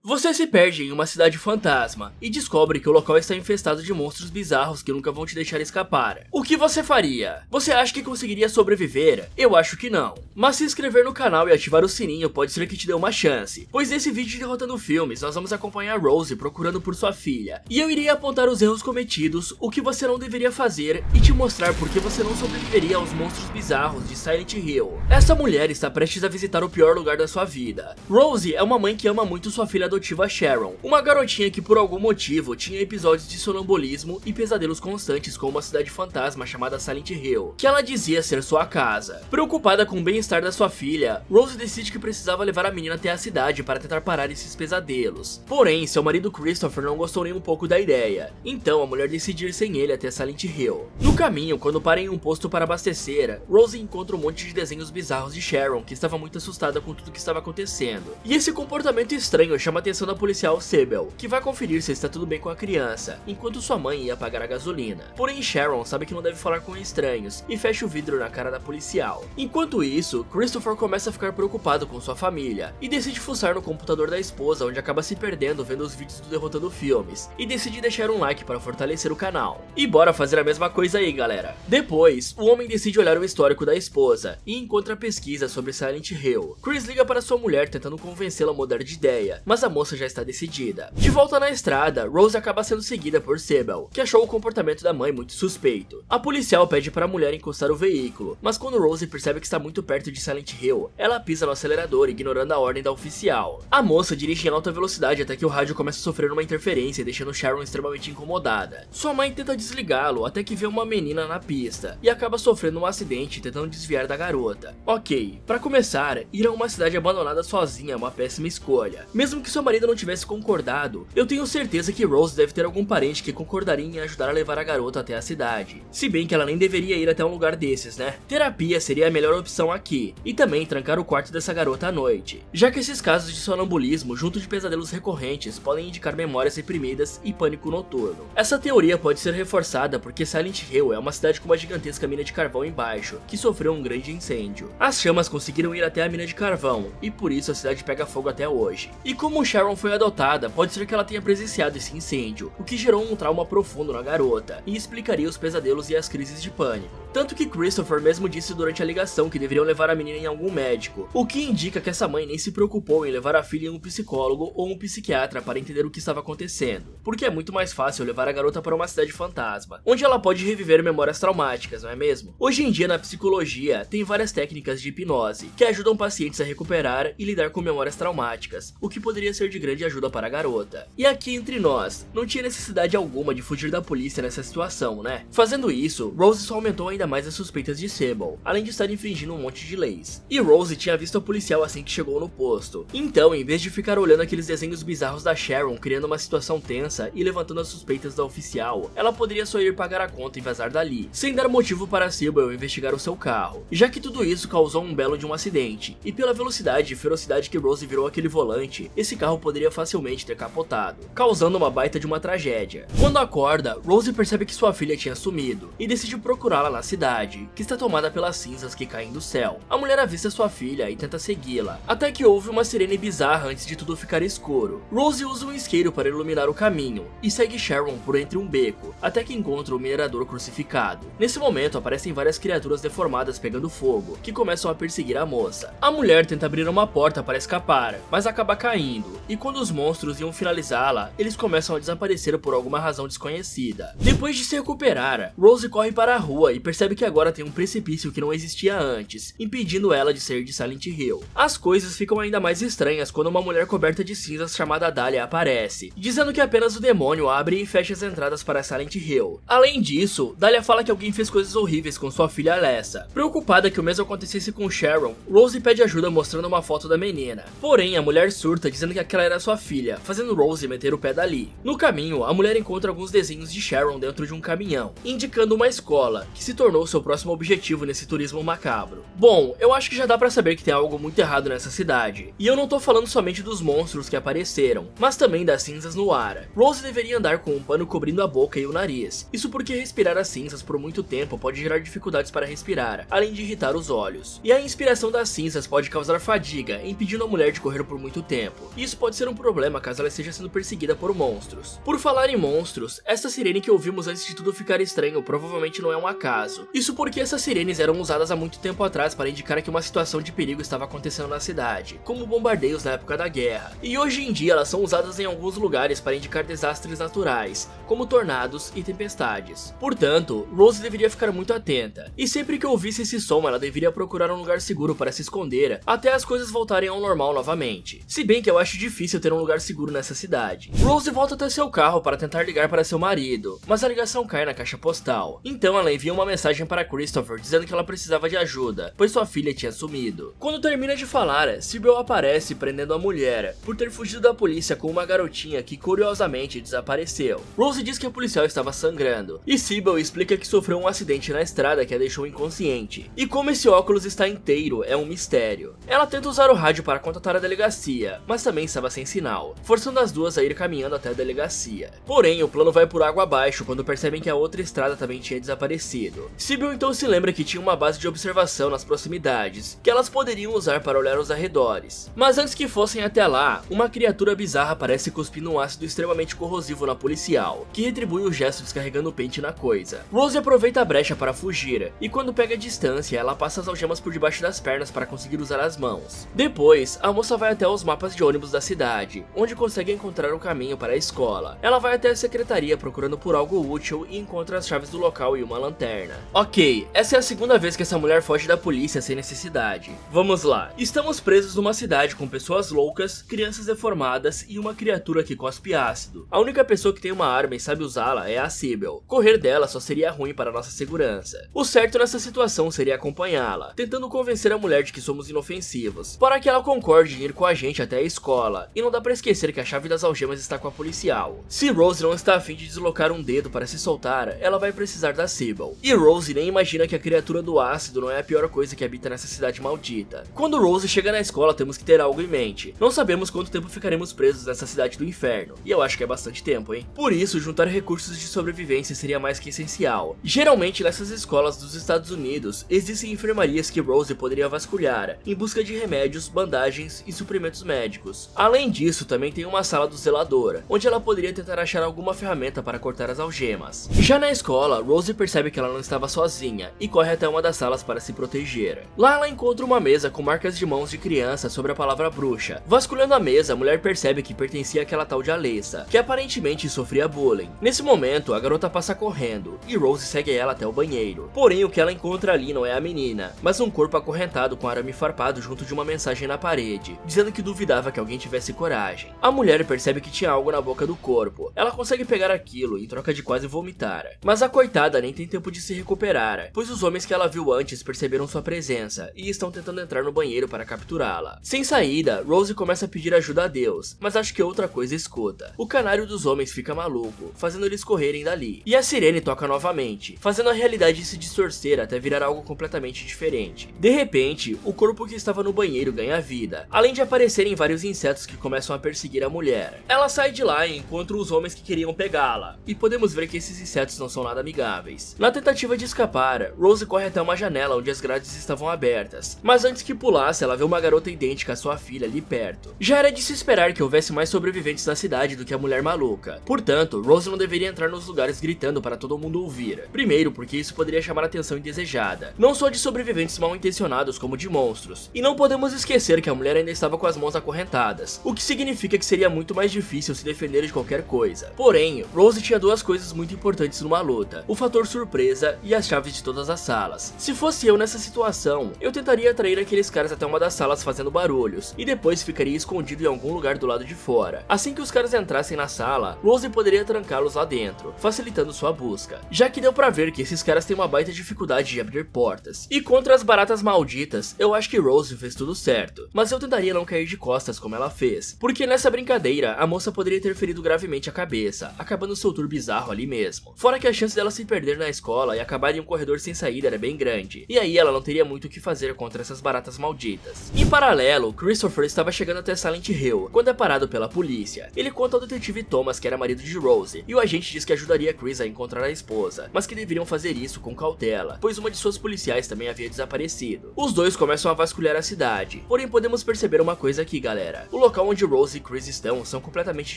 Você se perde em uma cidade fantasma e descobre que o local está infestado de monstros bizarros que nunca vão te deixar escapar. O que você faria? Você acha que conseguiria sobreviver? Eu acho que não. Mas se inscrever no canal e ativar o sininho pode ser que te dê uma chance, pois nesse vídeo de Derrotando Filmes nós vamos acompanhar Rose procurando por sua filha, e eu irei apontar os erros cometidos, o que você não deveria fazer e te mostrar por que você não sobreviveria aos monstros bizarros de Silent Hill. Essa mulher está prestes a visitar o pior lugar da sua vida. Rose é uma mãe que ama muito sua filha adotiva Sharon, uma garotinha que por algum motivo tinha episódios de sonambulismo e pesadelos constantes com uma cidade fantasma chamada Silent Hill, que ela dizia ser sua casa. Preocupada com o bem-estar da sua filha, Rose decide que precisava levar a menina até a cidade para tentar parar esses pesadelos. Porém, seu marido Christopher não gostou nem um pouco da ideia, então a mulher decide ir sem ele até Silent Hill. No caminho, quando para em um posto para abastecer, Rose encontra um monte de desenhos bizarros de Sharon, que estava muito assustada com tudo que estava acontecendo. E esse comportamento estranho chama a atenção da policial Sybil, que vai conferir se está tudo bem com a criança, enquanto sua mãe ia pagar a gasolina. Porém, Sharon sabe que não deve falar com estranhos e fecha o vidro na cara da policial. Enquanto isso, Christopher começa a ficar preocupado com sua família e decide fuçar no computador da esposa, onde acaba se perdendo vendo os vídeos do Derrotando Filmes, e decide deixar um like para fortalecer o canal. E bora fazer a mesma coisa aí, galera. Depois, o homem decide olhar o histórico da esposa e encontra pesquisas sobre Silent Hill. Chris liga para sua mulher tentando convencê-la a mudar de ideia, mas a moça já está decidida. De volta na estrada, Rose acaba sendo seguida por Sybil, que achou o comportamento da mãe muito suspeito. A policial pede para a mulher encostar o veículo, mas quando Rose percebe que está muito perto de Silent Hill, ela pisa no acelerador, ignorando a ordem da oficial. A moça dirige em alta velocidade até que o rádio começa a sofrer uma interferência, deixando Sharon extremamente incomodada. Sua mãe tenta desligá-lo até que vê uma menina na pista e acaba sofrendo um acidente tentando desviar da garota. Ok, para começar, ir a uma cidade abandonada sozinha é uma péssima escolha. Mesmo que seu marido não tivesse concordado, eu tenho certeza que Rose deve ter algum parente que concordaria em ajudar a levar a garota até a cidade. Se bem que ela nem deveria ir até um lugar desses, né? Terapia seria a melhor opção aqui, e também trancar o quarto dessa garota à noite, já que esses casos de sonambulismo junto de pesadelos recorrentes podem indicar memórias reprimidas e pânico noturno. Essa teoria pode ser reforçada porque Silent Hill é uma cidade com uma gigantesca mina de carvão embaixo, que sofreu um grande incêndio. As chamas conseguiram ir até a mina de carvão, e por isso a cidade pega fogo até hoje. E como Sharon foi adotada, pode ser que ela tenha presenciado esse incêndio, o que gerou um trauma profundo na garota, e explicaria os pesadelos e as crises de pânico. Tanto que Christopher mesmo disse durante a ligação que deveriam levar a menina em algum médico, o que indica que essa mãe nem se preocupou em levar a filha em um psicólogo ou um psiquiatra para entender o que estava acontecendo, porque é muito mais fácil levar a garota para uma cidade fantasma, onde ela pode reviver memórias traumáticas, não é mesmo? Hoje em dia na psicologia, tem várias técnicas de hipnose, que ajudam pacientes a recuperar e lidar com memórias traumáticas, o que poderia ser de grande ajuda para a garota. E aqui entre nós, não tinha necessidade alguma de fugir da polícia nessa situação, né? Fazendo isso, Rose só aumentou ainda mais as suspeitas de Sybil, além de estar infringindo um monte de leis. E Rose tinha visto a policial assim que chegou no posto. Então, em vez de ficar olhando aqueles desenhos bizarros da Sharon, criando uma situação tensa e levantando as suspeitas da oficial, ela poderia só ir pagar a conta e vazar dali, sem dar motivo para Sybil investigar o seu carro, já que tudo isso causou um belo de um acidente, e pela velocidade e ferocidade que Rose virou aquele volante, esse carro poderia facilmente ter capotado, causando uma baita de uma tragédia. Quando acorda, Rose percebe que sua filha tinha sumido, e decide procurá-la na cidade, que está tomada pelas cinzas que caem do céu. A mulher avista sua filha e tenta segui-la, até que houve uma sirene bizarra antes de tudo ficar escuro. Rose usa um isqueiro para iluminar o caminho, e segue Sharon por entre um beco, até que encontra o minerador crucificado. Nesse momento aparecem várias criaturas deformadas pegando fogo, que começam a perseguir a moça. A mulher tenta abrir uma porta para escapar, mas acaba caindo, e quando os monstros iam finalizá-la, eles começam a desaparecer por alguma razão desconhecida. Depois de se recuperar, Rose corre para a rua e percebe que agora tem um precipício que não existia antes, impedindo ela de sair de Silent Hill. As coisas ficam ainda mais estranhas quando uma mulher coberta de cinzas chamada Dahlia aparece, dizendo que apenas o demônio abre e fecha as entradas para Silent Hill. Além disso, Dahlia fala que alguém fez coisas horríveis com sua filha Alessa. Preocupada que o mesmo acontecesse com Sharon, Rose pede ajuda mostrando uma foto da menina. Porém, a mulher surta dizendo que aquela era sua filha, fazendo Rose meter o pé dali. No caminho, a mulher encontra alguns desenhos de Sharon dentro de um caminhão, indicando uma escola, que se tornou seu próximo objetivo nesse turismo macabro. Bom, eu acho que já dá pra saber que tem algo muito errado nessa cidade. E eu não tô falando somente dos monstros que apareceram, mas também das cinzas no ar. Rose deveria andar com um pano cobrindo a boca e o nariz. Isso porque respirar as cinzas por muito tempo pode gerar dificuldades para respirar, além de irritar os olhos. E a inspiração das cinzas pode causar fadiga, impedindo a mulher de correr por muito tempo. Isso isso pode ser um problema caso ela esteja sendo perseguida por monstros. Por falar em monstros, essa sirene que ouvimos antes de tudo ficar estranho provavelmente não é um acaso. Isso porque essas sirenes eram usadas há muito tempo atrás para indicar que uma situação de perigo estava acontecendo na cidade, como bombardeios na época da guerra. E hoje em dia elas são usadas em alguns lugares para indicar desastres naturais, como tornados e tempestades. Portanto, Rose deveria ficar muito atenta, e sempre que ouvisse esse som ela deveria procurar um lugar seguro para se esconder até as coisas voltarem ao normal novamente. Se bem que eu acho difícil ter um lugar seguro nessa cidade. Rose volta até seu carro para tentar ligar para seu marido, mas a ligação cai na caixa postal. Então ela envia uma mensagem para Christopher dizendo que ela precisava de ajuda, pois sua filha tinha sumido. Quando termina de falar, Sybil aparece prendendo a mulher por ter fugido da polícia com uma garotinha que curiosamente desapareceu. Rose diz que a policial estava sangrando, e Sybil explica que sofreu um acidente na estrada que a deixou inconsciente. E como esse óculos está inteiro é um mistério. Ela tenta usar o rádio para contatar a delegacia, mas também estava sem sinal, forçando as duas a ir caminhando até a delegacia. Porém, o plano vai por água abaixo quando percebem que a outra estrada também tinha desaparecido. Sybil então se lembra que tinha uma base de observação nas proximidades, que elas poderiam usar para olhar os arredores. Mas antes que fossem até lá, uma criatura bizarra aparece cuspindo um ácido extremamente corrosivo na policial, que retribui o gesto descarregando o pente na coisa. Rose aproveita a brecha para fugir, e quando pega a distância, ela passa as algemas por debaixo das pernas para conseguir usar as mãos. Depois, a moça vai até os mapas de ônibus da cidade, onde consegue encontrar o caminho para a escola. Ela vai até a secretaria procurando por algo útil e encontra as chaves do local e uma lanterna. Ok, essa é a segunda vez que essa mulher foge da polícia sem necessidade. Vamos lá. Estamos presos numa cidade com pessoas loucas, crianças deformadas e uma criatura que cospe ácido. A única pessoa que tem uma arma e sabe usá-la é a Sybil. Correr dela só seria ruim para nossa segurança. O certo nessa situação seria acompanhá-la, tentando convencer a mulher de que somos inofensivos, para que ela concorde em ir com a gente até a escola. E não dá pra esquecer que a chave das algemas está com a policial. Se Rose não está a fim de deslocar um dedo para se soltar, ela vai precisar da Sybil. E Rose nem imagina que a criatura do ácido não é a pior coisa que habita nessa cidade maldita. Quando Rose chega na escola, temos que ter algo em mente. Não sabemos quanto tempo ficaremos presos nessa cidade do inferno, e eu acho que é bastante tempo, hein? Por isso, juntar recursos de sobrevivência seria mais que essencial. Geralmente, nessas escolas dos Estados Unidos, existem enfermarias que Rose poderia vasculhar, em busca de remédios, bandagens e suprimentos médicos. Além disso, também tem uma sala do zelador, onde ela poderia tentar achar alguma ferramenta para cortar as algemas. Já na escola, Rose percebe que ela não estava sozinha, e corre até uma das salas para se proteger. Lá ela encontra uma mesa com marcas de mãos de criança sobre a palavra bruxa. Vasculhando a mesa, a mulher percebe que pertencia àquela tal de Alessa, que aparentemente sofria bullying. Nesse momento, a garota passa correndo, e Rose segue ela até o banheiro. Porém, o que ela encontra ali não é a menina, mas um corpo acorrentado com arame farpado junto de uma mensagem na parede, dizendo que duvidava que alguém tivesse coragem. A mulher percebe que tinha algo na boca do corpo. Ela consegue pegar aquilo em troca de quase vomitar. Mas a coitada nem tem tempo de se recuperar, pois os homens que ela viu antes perceberam sua presença e estão tentando entrar no banheiro para capturá-la. Sem saída, Rose começa a pedir ajuda a Deus, mas acho que outra coisa escuta. O canário dos homens fica maluco, fazendo eles correrem dali. E a sirene toca novamente, fazendo a realidade se distorcer até virar algo completamente diferente. De repente, o corpo que estava no banheiro ganha vida, além de aparecerem vários insetos que começam a perseguir a mulher. Ela sai de lá e encontra os homens que queriam pegá-la, e podemos ver que esses insetos não são nada amigáveis. Na tentativa de escapar, Rose corre até uma janela onde as grades estavam abertas, mas antes que pulasse, ela vê uma garota idêntica à sua filha ali perto. Já era de se esperar que houvesse mais sobreviventes na cidade do que a mulher maluca. Portanto, Rose não deveria entrar nos lugares gritando para todo mundo ouvir. Primeiro, porque isso poderia chamar atenção indesejada, não só de sobreviventes mal intencionados como de monstros. E não podemos esquecer que a mulher ainda estava com as mãos acorrentadas, o que significa que seria muito mais difícil se defender de qualquer coisa. Porém, Rose tinha duas coisas muito importantes numa luta: o fator surpresa e as chaves de todas as salas. Se fosse eu nessa situação, eu tentaria atrair aqueles caras até uma das salas fazendo barulhos, e depois ficaria escondido em algum lugar do lado de fora. Assim que os caras entrassem na sala, Rose poderia trancá-los lá dentro, facilitando sua busca, já que deu pra ver que esses caras têm uma baita dificuldade de abrir portas. E contra as baratas malditas, eu acho que Rose fez tudo certo, mas eu tentaria não cair de costas como ela fez, porque nessa brincadeira, a moça poderia ter ferido gravemente a cabeça, acabando seu tour bizarro ali mesmo. Fora que a chance dela se perder na escola e acabar em um corredor sem saída era bem grande, e aí ela não teria muito o que fazer contra essas baratas malditas. Em paralelo, Christopher estava chegando até Silent Hill, quando é parado pela polícia. Ele conta ao detetive Thomas que era marido de Rose, e o agente diz que ajudaria Chris a encontrar a esposa, mas que deveriam fazer isso com cautela, pois uma de suas policiais também havia desaparecido. Os dois começam a vasculhar a cidade, porém podemos perceber uma coisa aqui, galera. O local onde Rose e Chris estão são completamente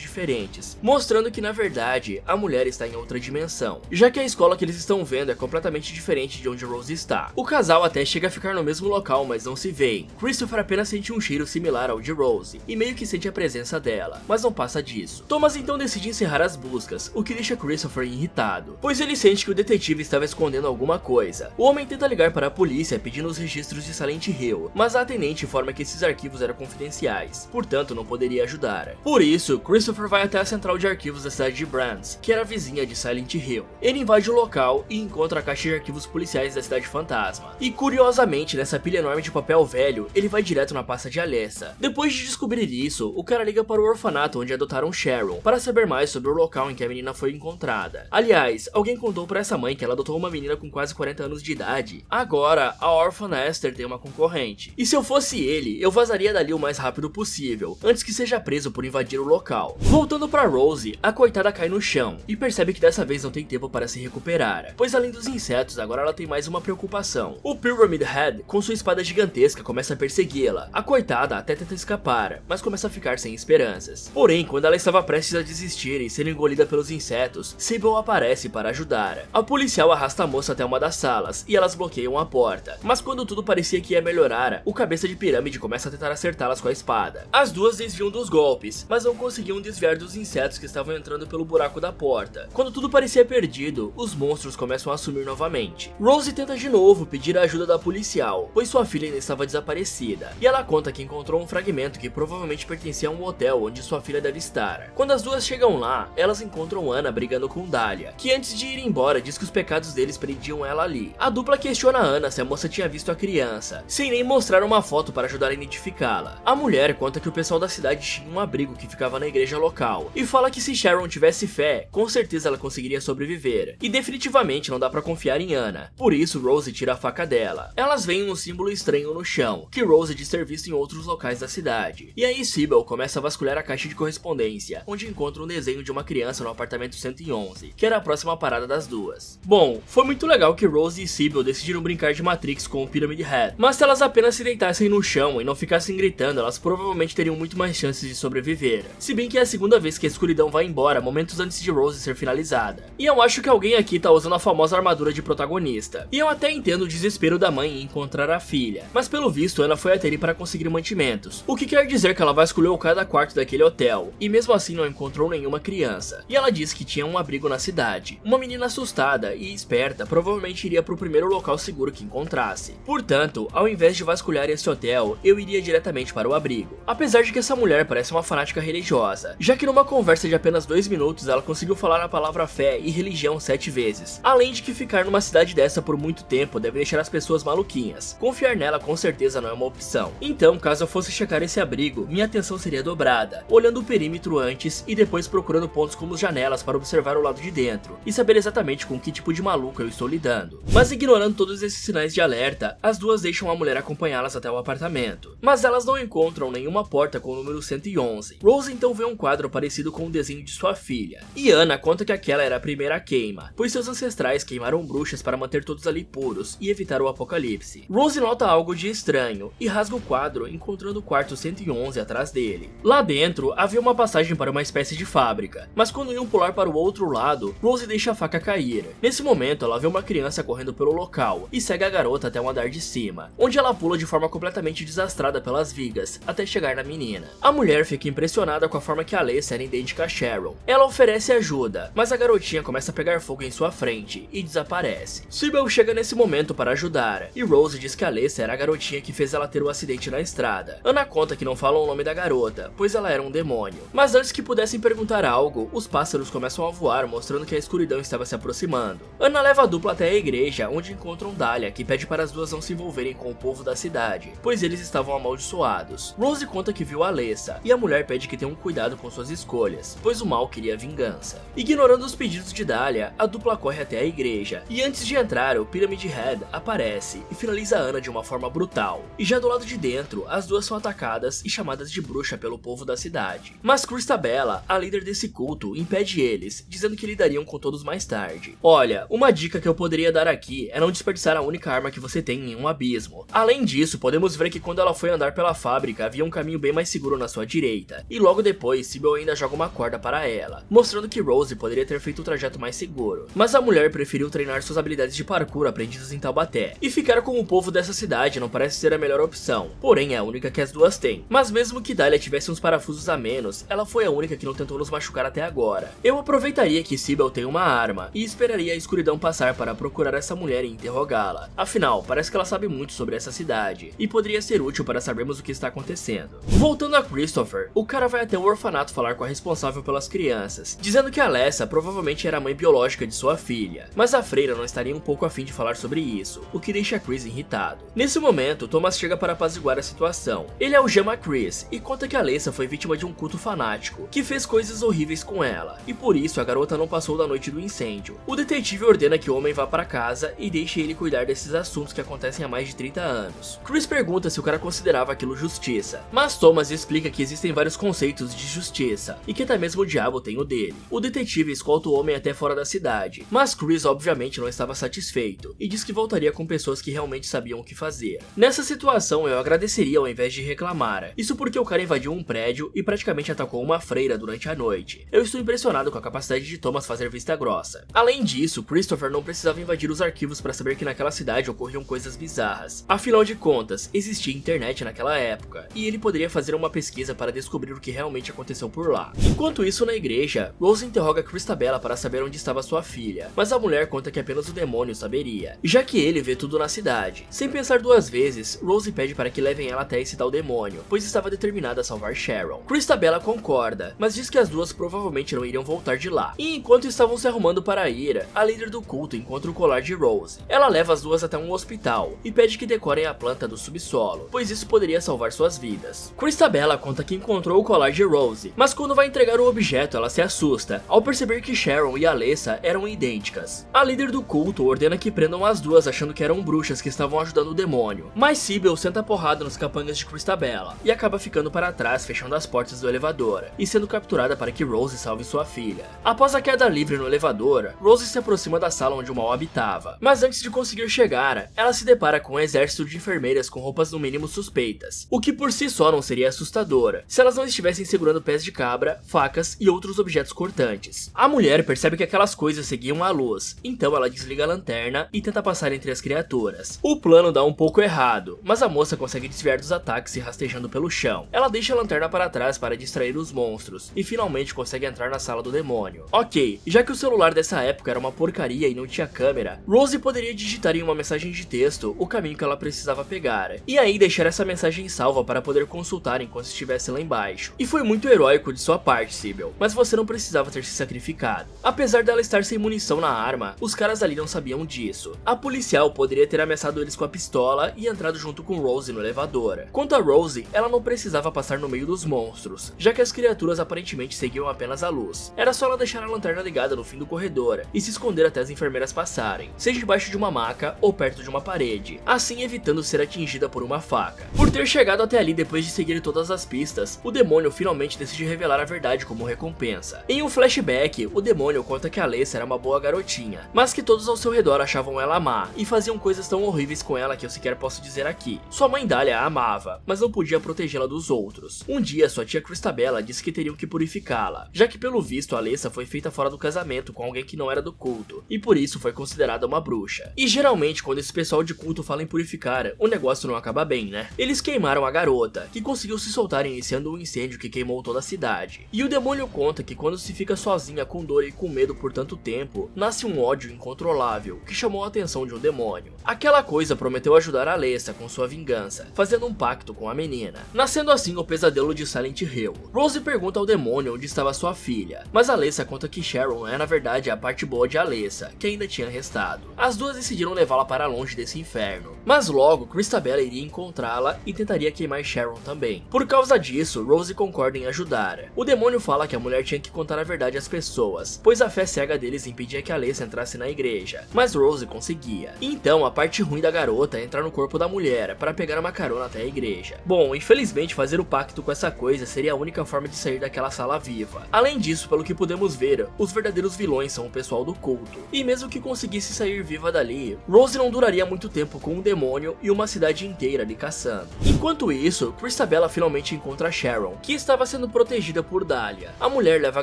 diferentes, mostrando que na verdade a mulher está em outra dimensão, já que a escola que eles estão vendo é completamente diferente de onde Rose está. O casal até chega a ficar no mesmo local, mas não se veem. Christopher apenas sente um cheiro similar ao de Rose, e meio que sente a presença dela, mas não passa disso. Thomas então decide encerrar as buscas, o que deixa Christopher irritado, pois ele sente que o detetive estava escondendo alguma coisa. O homem tenta ligar para a polícia pedindo os registros de Silent Hill, mas a atendente informa que esses arquivos eram confidenciais, portanto não poderia ajudar. Por isso, Christopher vai até a central de arquivos da cidade de Brands, que era vizinha de Silent Hill. Ele invade o local e encontra a caixa de arquivos policiais da cidade fantasma. E curiosamente, nessa pilha enorme de papel velho, ele vai direto na pasta de Alessa. Depois de descobrir isso, o cara liga para o orfanato onde adotaram Sharon, para saber mais sobre o local em que a menina foi encontrada. Aliás, alguém contou para essa mãe que ela adotou uma menina com quase 40 anos de idade. Agora, a órfã Esther tem uma concorrente. E se eu fosse ele, eu vazaria dali o mais rápido possível, antes que seja preso por invadir o local. Voltando para Rose, a coitada cai no chão e percebe que dessa vez não tem tempo para se recuperar, pois além dos insetos, agora ela tem mais uma preocupação. O Pyramid Head, com sua espada gigantesca, começa a persegui-la. A coitada até tenta escapar, mas começa a ficar sem esperanças. Porém, quando ela estava prestes a desistir e ser engolida pelos insetos, Sybil aparece para ajudar. A policial arrasta a moça até uma das salas e elas bloqueiam a porta, mas quando tudo parecia que ia melhorar, o cabeça de pirâmide começa a tentar acertá-las com a espada. As duas desviam dos golpes, mas não conseguiam desviar dos insetos que estavam entrando pelo buraco da porta. Quando tudo parecia perdido, os monstros começam a sumir novamente. Rose tenta de novo pedir a ajuda da policial, pois sua filha ainda estava desaparecida, e ela conta que encontrou um fragmento que provavelmente pertencia a um hotel onde sua filha deve estar. Quando as duas chegam lá, elas encontram Anna brigando com Dahlia, que antes de ir embora diz que os pecados deles prendiam ela ali. A dupla questiona a Anna se a moça tinha visto a criança, sem nem mostrar uma foto para ajudar a identificá-la. A mulher conta que o pessoal da cidade tinha um abrigo que ficava na igreja local, e fala que se Sharon tivesse fé, com certeza ela conseguiria sobreviver, e definitivamente não dá pra confiar em Anna. Por isso Rose tira a faca dela. Elas veem um símbolo estranho no chão, que Rose diz ter visto em outros locais da cidade. E aí Sybil começa a vasculhar a caixa de correspondência, onde encontra um desenho de uma criança no apartamento 111, que era a próxima parada das duas. Bom, foi muito legal que Rose e Sybil decidiram brincar de Matrix com o Pyramid Head, mas se elas apenas se deitassem no chão e não ficassem gritando, elas provavelmente teriam muito mais chances de sobreviver. Se bem que é a segunda vez que a escuridão vai embora, momentos antes de Rose ser finalizada. E eu acho que alguém aqui tá usando a famosa armadura de protagonista. E eu até entendo o desespero da mãe em encontrar a filha, mas pelo visto Anna foi até ele para conseguir mantimentos, o que quer dizer que ela vasculhou cada quarto daquele hotel, e mesmo assim não encontrou nenhuma criança. E ela disse que tinha um abrigo na cidade. Uma menina assustada e esperta provavelmente iria pro primeiro local seguro que encontrasse. Portanto, ao invés de vasculhar esse hotel, eu iria diretamente para o abrigo. Apesar de que essa mulher parece uma fanática religiosa, já que numa conversa de apenas 2 minutos ela conseguiu falar a palavra fé e religião 7 vezes. Além de que ficar numa cidade dessa por muito tempo deve deixar as pessoas maluquinhas. Confiar nela com certeza não é uma opção. Então, caso eu fosse checar esse abrigo, minha atenção seria dobrada, olhando o perímetro antes e depois procurando pontos como janelas para observar o lado de dentro e saber exatamente com que tipo de maluco eu estou lidando. Mas ignorando todos esses sinais de alerta, as duas deixam a mulher acompanhá-las até o apartamento. Mas elas não encontram nenhuma porta com o número 111. Rose então vê um quadro parecido com o desenho de sua filha, e Anna conta que aquela era a primeira queima, pois seus ancestrais queimaram bruxas para manter todos ali puros e evitar o apocalipse. Rose nota algo de estranho e rasga o quadro, encontrando o quarto 111 atrás dele. Lá dentro havia uma passagem para uma espécie de fábrica, mas quando iam pular para o outro lado, Rose deixa a faca cair. Nesse momento ela vê uma criança correndo pelo local e segue a garota até um andar de cima, onde ela pula de forma completamente desastrada pelas vigas, até chegar na menina. A mulher fica impressionada com a forma que a Alessa era idêntica a Sharon. Ela oferece ajuda, mas a garotinha começa a pegar fogo em sua frente e desaparece. Sybil chega nesse momento para ajudar, e Rose diz que a Alessa era a garotinha que fez ela ter o acidente na estrada. Anna conta que não falam o nome da garota, pois ela era um demônio. Mas antes que pudessem perguntar algo, os pássaros começam a voar, mostrando que a escuridão estava se aproximando. Anna leva a dupla até a igreja, onde encontram Dahlia, que pede para as duas não se envolverem com o povo da cidade, pois eles estavam amaldiçoados. Rose conta que viu a Alessa, e a mulher pede que tenham cuidado com suas escolhas, pois o mal queria vingança. Ignorando os pedidos de Dahlia, a dupla corre até a igreja, e antes de entrar, o Pyramid Head aparece e finaliza Anna de uma forma brutal. E já do lado de dentro, as duas são atacadas e chamadas de bruxa pelo povo da cidade. Mas Christabella, a líder desse culto, impede eles, dizendo que lidariam com todos mais tarde. Olha, uma dica que eu poderia dar aqui é não desperdiçar a única arma que você tem em um abismo. Além disso, podemos ver que quando ela foi andar pela fábrica, havia um caminho bem mais seguro na sua direita, e logo depois Sybil ainda joga uma corda para ela, mostrando que Rose poderia ter feito o trajeto mais seguro. Mas a mulher preferiu treinar suas habilidades de parkour aprendidas em Taubaté, e ficar com o povo dessa cidade não parece ser a melhor opção, porém é a única que as duas têm. Mas mesmo que Dahlia tivesse uns parafusos a menos, ela foi a única que não tentou nos machucar até agora. Eu aproveitaria que Sybil tem uma arma, e esperaria a escuridão passar para procurar essa mulher e interrogá-la. Afinal, parece que ela sabe muito sobre essa cidade, e poderia ser útil para sabermos o que está acontecendo. Voltando a Christopher, o cara vai até o orfanato falar com a responsável pelas crianças, dizendo que Alessa provavelmente era a mãe biológica de sua filha, mas a freira não estaria um pouco afim de falar sobre isso, o que deixa Chris irritado. Nesse momento, Thomas chega para apaziguar a situação. Ele algema Chris e conta que Alessa foi vítima de um culto fanático, que fez coisas horríveis com ela, e por isso a garota não passou da noite do incêndio. O detetive ordena que o homem vá para casa e deixe ele cuidar desses assuntos que acontecem há mais de 30 anos. Chris pergunta se o cara considerava aquilo justiça, mas Thomas explica que existem vários conceitos de justiça, e que até mesmo o diabo tem o dele. O detetive escolta o homem até fora da cidade, mas Chris obviamente não estava satisfeito, e diz que voltaria com pessoas que realmente sabiam o que fazer. Nessa situação eu agradeceria ao invés de reclamar, isso porque o cara invadiu um prédio e praticamente atacou uma freira durante a noite. Eu estou impressionado com a capacidade de Thomas fazer vista grossa. Além disso, Christopher não precisava invadir os arquivos para saber que naquela cidade ocorriam coisas bizarras. Afinal de contas, existia internet naquela época, e ele poderia fazer uma pesquisa para descobrir o que realmente aconteceu por lá. Enquanto isso, na igreja, Rose interroga Christabella para saber onde estava sua filha, mas a mulher conta que apenas o demônio saberia, já que ele vê tudo na cidade. Sem pensar duas vezes, Rose pede para que levem ela até esse tal demônio, pois estava determinada a salvar Sharon. Christabella concorda, mas diz que as duas provavelmente não iriam voltar de lá. E enquanto estavam se arrumando para ir, a líder do culto encontra o colar de Rose. Ela leva as duas até um hospital e pede que decorem a planta do subsolo, pois isso poderia salvar suas vidas. Christabella conta que encontrou o colar de Rose, mas quando vai entregar o objeto ela se assusta ao perceber que Sharon e Alessa eram idênticas. A líder do culto ordena que prendam as duas achando que eram bruxas que estavam ajudando o demônio, mas Sybil senta porrada nos capangas de Christabella e acaba ficando para trás fechando as portas do elevador e sendo capturada para que Rose salve sua filha. Após a queda livre no elevador, Rose se aproxima da sala onde o mal habitava, mas antes de conseguir chegar, ela se depara com um exército de enfermeiras com roupas no mínimo suspeitas, o que por si só não seria assustador se elas não estivessem segurando pés de cabra, facas e outros objetos cortantes. A mulher percebe que aquelas coisas seguiam a luz, então ela desliga a lanterna e tenta passar entre as criaturas. O plano dá um pouco errado, mas a moça consegue desviar dos ataques se rastejando pelo chão. Ela deixa a lanterna para trás para distrair os monstros e finalmente consegue entrar na sala do demônio. Ok, já que o celular dessa época era uma porcaria e não tinha câmera, Rose poderia digitar em uma mensagem de texto o caminho que ela precisava pegar, e aí deixar essa mensagem salva para poder consultar enquanto estivesse lá embaixo. E foi muito heróico de sua parte, Sybil, mas você não precisava ter se sacrificado. Apesar dela estar sem munição na arma, os caras ali não sabiam disso. A policial poderia ter ameaçado eles com a pistola e entrado junto com Rose no elevador. Quanto a Rose, ela não precisava passar no meio dos monstros, já que as criaturas aparentemente seguiam apenas a luz. Era só ela deixar a lanterna ligada no fim do corredor e se esconder até as enfermeiras passarem, seja debaixo de uma maca ou perto de uma parede, assim evitando ser atingida por uma faca. Por ter chegado até ali depois de seguir todas as pistas, o demônio finalmente decide revelar a verdade como recompensa. Em um flashback, o demônio conta que Alessa era uma boa garotinha, mas que todos ao seu redor achavam ela má e faziam coisas tão horríveis com ela que eu sequer posso dizer aqui. Sua mãe Dahlia a amava, mas não podia protegê-la dos outros. Um dia sua tia Christabella disse que teriam que purificá-la, já que pelo visto Alessa foi feita fora do casamento com alguém que não era do culto, e por isso foi considerada uma bruxa. E geralmente quando esse pessoal de culto fala em purificar, o negócio não acaba bem, né? Eles queimaram a garota, que conseguiu se soltar iniciando um incêndio que queimou toda a cidade. E o demônio conta que quando se fica sozinha com dor e com medo por tanto tempo, nasce um ódio incontrolável, que chamou a atenção de um demônio. Aquela coisa prometeu ajudar Alessa com sua vingança, fazendo um pacto com a menina, nascendo assim o pesadelo de Silent Hill. Rose pergunta ao demônio onde estava sua filha, mas Alessa conta que Sharon é na verdade a parte boa de Alessa, que ainda tinha restado. As duas decidiram levá-la para longe desse inferno, mas logo Christabella iria encontrá-la e tentaria queimar Sharon também. Por causa disso, Rose concorda em ajudar. O demônio fala que a mulher tinha que contar a verdade às pessoas, pois a fé cega deles impedia que Alessa entrasse na igreja, mas Rose conseguia. Então a parte ruim da garota é entrar no corpo da mulher para pegar uma carona até a igreja. Bom, infelizmente fazer o pacto com essa coisa seria a única forma de sair daquela sala viva. Além disso, pelo que podemos ver, os verdadeiros vilões são o pessoal do culto. E mesmo que conseguisse sair viva dali, Rose não duraria muito tempo com um demônio e uma cidade inteira lhe caçando. Enquanto isso, Christabella Christabella finalmente encontra Sharon, que estava sendo protegida por Dahlia. A mulher leva a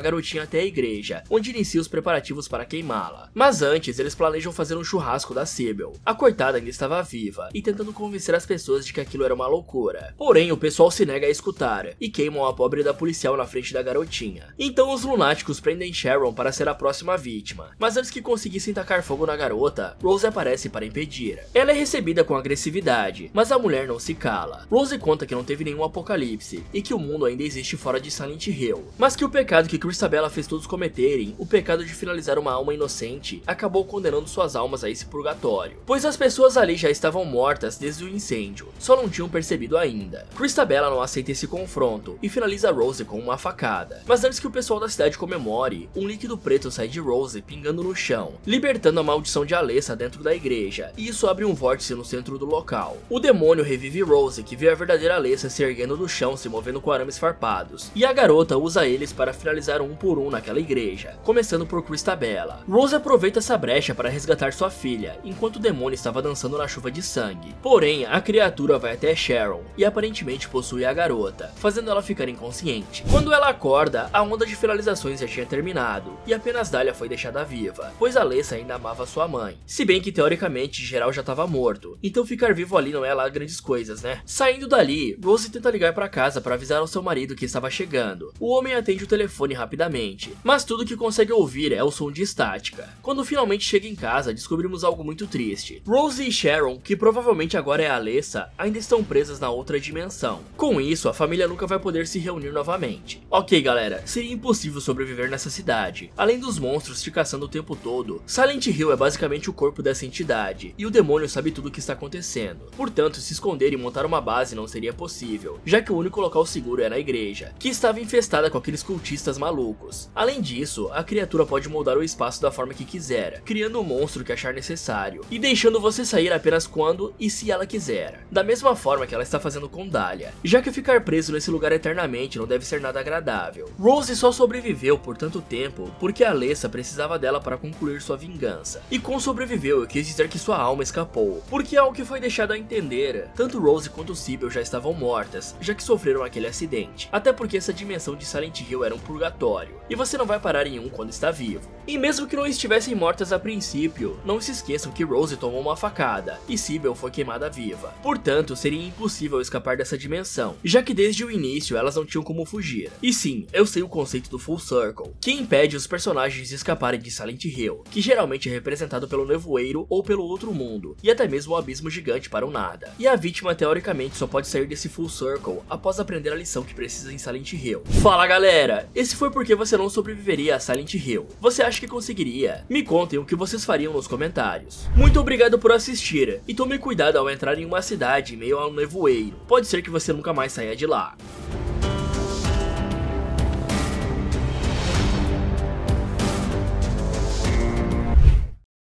garotinha até a igreja, onde inicia os preparativos para queimá-la. Mas antes, eles planejam fazer um churrasco da Sybil. A coitada ainda estava viva, e tentando convencer as pessoas de que aquilo era uma loucura. Porém, o pessoal se nega a escutar, e queimam a pobre da policial na frente da garotinha. Então os lunáticos prendem Sharon para ser a próxima vítima. Mas antes que conseguissem tacar fogo na garota, Rose aparece para impedir. Ela é recebida com agressividade, mas a mulher não se cala. Rose conta que não teve nenhum apocalipse, e que o mundo ainda existe fora de Silent Hill. Mas que o pecado que Christabella fez todos cometerem, o pecado de finalizar uma alma inocente, acabou condenando suas almas a esse purgatório. Pois as pessoas ali já estavam mortas desde o incêndio, só não tinham percebido ainda. Christabella não aceita esse confronto, e finaliza Rose com uma facada. Mas antes que o pessoal da cidade comemore, um líquido preto sai de Rose pingando no chão, libertando a maldição de Alessa dentro da igreja, e isso abre um vórtice no centro do local. O demônio revive Rose, que vê a verdadeira Alessa se erguendo do chão, se movendo com arames farpados, e a garota usa eles para finalizar um por um naquela igreja, começando por Christabella. Rose aproveita essa brecha para resgatar sua filha, enquanto o demônio estava dançando na chuva de sangue. Porém, a criatura vai até Sharon, e aparentemente possui a garota, fazendo ela ficar inconsciente. Quando ela acorda, a onda de finalizações já tinha terminado, e apenas Dahlia foi deixada viva, pois Alessa ainda amava sua mãe. Se bem que teoricamente geral já estava morto, então ficar vivo ali não é lá grandes coisas, né? Saindo dali, Rose tenta ligar para casa para avisar ao seu marido que estava chegando. O homem atende o telefone rapidamente, mas tudo que consegue ouvir é o som de estática. Quando finalmente chega em casa, descobrimos algo muito triste. Rose e Sharon, que provavelmente agora é a Alessa, ainda estão presas na outra dimensão. Com isso, a família nunca vai poder se reunir novamente. Ok, galera, seria impossível sobreviver nessa cidade. Além dos monstros te caçando o tempo todo, Silent Hill é basicamente o corpo dessa entidade, e o demônio sabe tudo o que está acontecendo. Portanto, se esconder e montar uma base não seria possível, já que o único local seguro era a igreja, que estava infestada com aqueles cultistas malucos. Além disso, a criatura pode moldar o espaço da forma que quiser, criando o monstro que achar necessário, e deixando você sair apenas quando e se ela quiser. Da mesma forma que ela está fazendo com Dahlia, já que ficar preso nesse lugar eternamente não deve ser nada agradável. Rose só sobreviveu por tanto tempo porque a Alessa precisava dela para concluir sua vingança. E com sobreviveu eu quis dizer que sua alma escapou, porque ao que foi deixado a entender, tanto Rose quanto Sybil já estavam mortas, já que sofreram aquele acidente. Até porque essa dimensão de Silent Hill era um purgatório, e você não vai parar em um quando está vivo. E mesmo que não estivessem mortas a princípio, não se esqueçam que Rose tomou uma facada, e Sybil foi queimada viva. Portanto, seria impossível escapar dessa dimensão, já que desde o início elas não tinham como fugir. E sim, eu sei o conceito do Full Circle, que impede os personagens de escaparem de Silent Hill, que geralmente é representado pelo nevoeiro ou pelo outro mundo, e até mesmo o abismo gigante para o nada. E a vítima teoricamente só pode sair desse Full Circle após aprender a lição que precisa em Silent Hill. Fala galera, esse foi porque você não sobreviveria a Silent Hill. Você acha que conseguiria? Me contem o que vocês fariam nos comentários. Muito obrigado por assistir, e tome cuidado ao entrar em uma cidade em meio a um nevoeiro, pode ser que você nunca mais saia de lá.